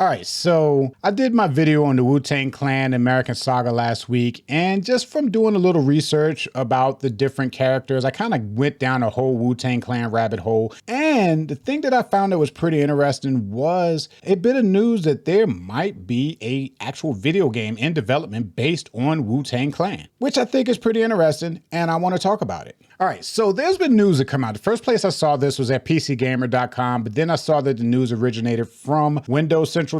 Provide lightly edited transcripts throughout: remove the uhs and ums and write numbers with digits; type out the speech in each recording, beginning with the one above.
All right, so I did my video on the Wu-Tang Clan American Saga last week, and just from doing a little research about the different characters, I kind of went down a whole Wu-Tang Clan rabbit hole. And the thing that I found that was pretty interesting was a bit of news that there might be a actual video game in development based on Wu-Tang Clan, which I think is pretty interesting, and I want to talk about it. All right, so there's been news that come out. The first place I saw this was at PCGamer.com, but then I saw that the news originated from WindowsCentral.com.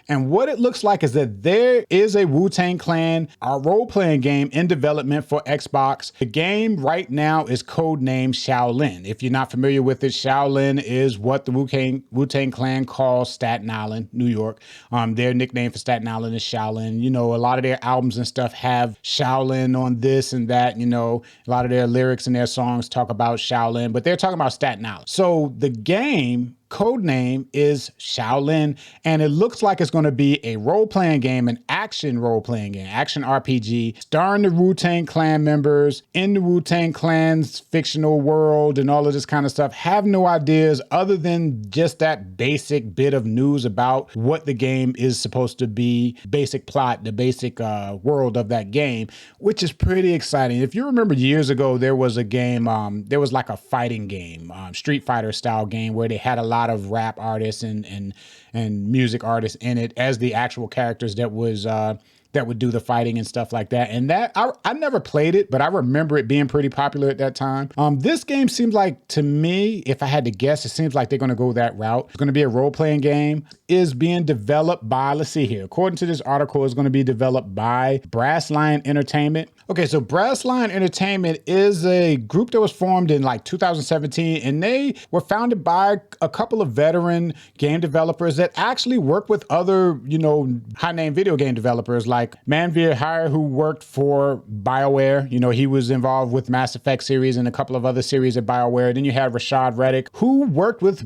And what it looks like is that there is a Wu-Tang Clan, a role-playing game in development for Xbox. The game right now is codenamed Shaolin. If you're not familiar with it, Shaolin is what the Wu-Tang Clan calls Staten Island, New York. Their nickname for Staten Island is Shaolin. You know, a lot of their albums and stuff have Shaolin on this and that. You know, a lot of their lyrics and their songs talk about Shaolin, but they're talking about Staten Island. So the game code name is Shaolin, and it looks like it's going to be a role-playing game, an action role-playing game, action RPG, starring the Wu-Tang Clan members in the Wu-Tang Clan's fictional world and all of this kind of stuff. Have no ideas other than just that basic bit of news about what the game is supposed to be, basic plot, the basic world of that game, which is pretty exciting. If you remember years ago, there was a game, there was like a fighting game, Street Fighter style game where they had a lot of rap artists and music artists in it as the actual characters that would do the fighting and stuff like that. And that I never played it, but I remember it being pretty popular at that time. This game seems like, to me, if I had to guess, it seems like they're going to go that route. It's going to be a role-playing game. Is being developed by, let's see here, according to this article, it's going to be developed by Brass Lion Entertainment. Okay, so Brass Lion Entertainment is a group that was formed in like 2017, and they were founded by a couple of veteran game developers that actually work with other, you know, high-name video game developers like Manveer Hire, who worked for BioWare. You know, he was involved with Mass Effect series and a couple of other series at BioWare. Then you had Rashad Reddick, who worked on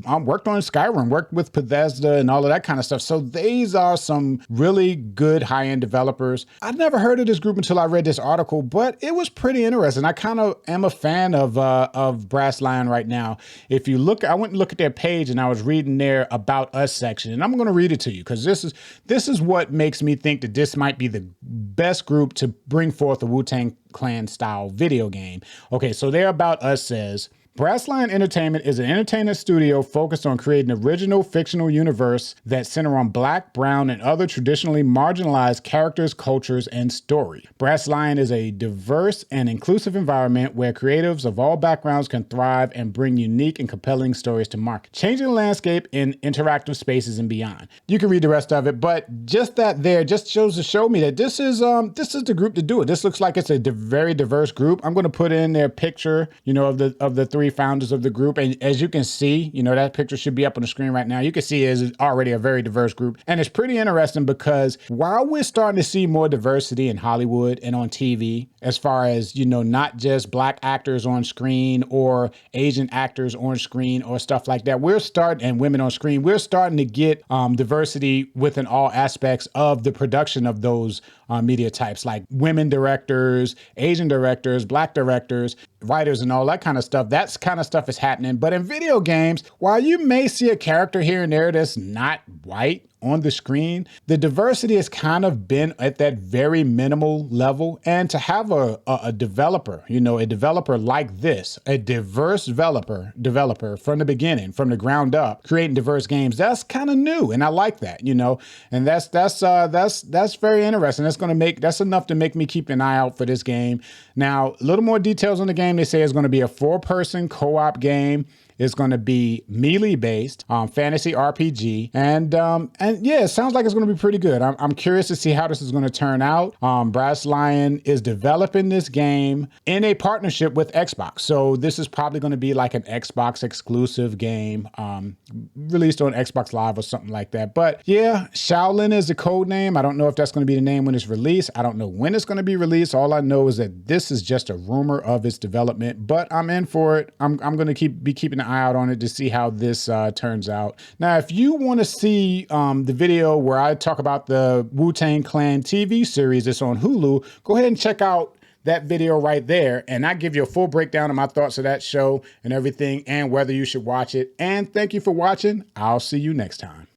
Skyrim, worked with Bethesda and all of that kind of stuff. So these are some really good high-end developers. I'd never heard of this group until I read this article, but it was pretty interesting. I kind of am a fan of Brass Lion right now. If you look, I went and looked at their page and I was reading their About Us section, and I'm going to read it to you because this is what makes me think that this might be the best group to bring forth a Wu-Tang Clan style video game. Okay, so their About Us says, Brass Lion Entertainment is an entertainment studio focused on creating an original fictional universe that center on Black, brown, and other traditionally marginalized characters, cultures, and story. Brass Lion is a diverse and inclusive environment where creatives of all backgrounds can thrive and bring unique and compelling stories to market, changing the landscape in interactive spaces and beyond. You can read the rest of it, but just that there just shows to show me that this is the group to do it. This looks like it's a very diverse group. I'm going to put in their picture, you know, of the three founders of the group, and as you can see, you know, that picture should be up on the screen right now. You can see it is already a very diverse group, and it's pretty interesting because while we're starting to see more diversity in Hollywood and on TV, as far as, you know, not just Black actors on screen or Asian actors on screen or stuff like that, and women on screen, we're starting to get diversity within all aspects of the production of those media types, like women directors, Asian directors, Black directors, writers, and all that kind of stuff. That's kind of stuff is happening. But in video games, while you may see a character here and there that's not white on the screen, the diversity has kind of been at that very minimal level. And to have a developer, you know, a developer like this, a diverse developer from the beginning, from the ground up, creating diverse games, that's kind of new. And I like that, you know, and that's very interesting. That's enough to make me keep an eye out for this game. Now, a little more details on the game. They say it's going to be a 4-person co-op game. It's going to be melee based, fantasy RPG, and yeah, it sounds like it's going to be pretty good. I'm curious to see how this is going to turn out. Brass Lion is developing this game in a partnership with Xbox, so this is probably going to be like an Xbox exclusive game, released on Xbox Live or something like that. But yeah, Shaolin is the code name. I don't know if that's going to be the name when it's released. I don't know when it's going to be released. All I know is that this is just a rumor of its development, but I'm in for it. I'm going to be keeping an eye out on it to see how this turns out. Now, if you want to see the video where I talk about the Wu-Tang Clan TV series that's on Hulu, go ahead and check out that video right there, and I give you a full breakdown of my thoughts of that show and everything and whether you should watch it. And thank you for watching. I'll see you next time.